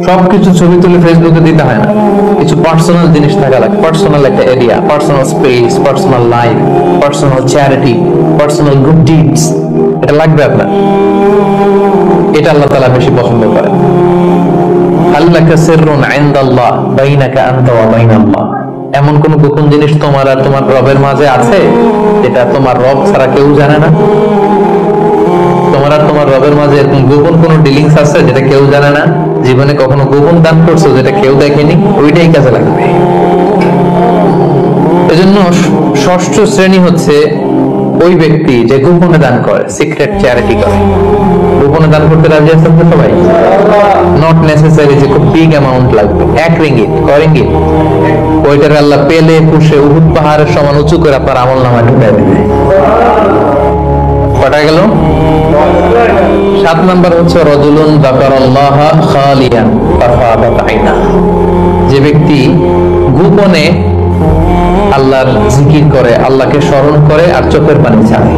সবকিছু ছবি তুলে ফেসবুকে দিতে হয় না, কিছু পার্সোনাল জিনিস থাকা লাগে, পার্সোনাল একটা area, personal space, personal life, personal charity, personal good deeds, এটা লাগবে আপনার। এটা আল্লাহ তাআলা বেশি পছন্দ করেন। আল্লাকা সিররুন ইনদাল্লাহ বাইনাকা আনতা ওয়া বাইনাল্লাহ, এমন কোন গোপন জিনিস তোমার আর তোমার রবের মাঝে আছে যেটা তোমার রব ছাড়া কেউ জানে না? তোমার আর তোমার রবের মাঝে এরকম গোপন কোন ডিলিংস আছে যেটা কেউ জানে না? জীবনে কখনো গোপন দান করছো যেটা কেউ দেখেনি? ওইটাই কাজে লাগবে। এজন্য ষষ্ঠ শ্রেণী হচ্ছে ওই ব্যক্তি যে গোপনে দান করে, সিক্রেট চ্যারিটি করে। গোপনে দান করতে রাজি আছেন তো সবাই? নট নেসেসারি যে খুব বিগ অ্যামাউন্ট লাগবে, 1 রিঙ্গিত, 1 রিঙ্গিত, ওইটার আল্লাহ পেলে পুষে উহুদ পাহাড়ের সমান উঁচু করে আপনার আমলনামায় ঢুকায় দিবে। কটা গেল? 7 নাম্বার হচ্ছে রাজুলুন যাকারাল্লাহ খালিয়ান ফাফাদাত আইনা, যে ব্যক্তি গোপনে আল্লাহর জিকির করে, আল্লাহকে স্মরণ করে আর চোখের পানি ছাড়ে।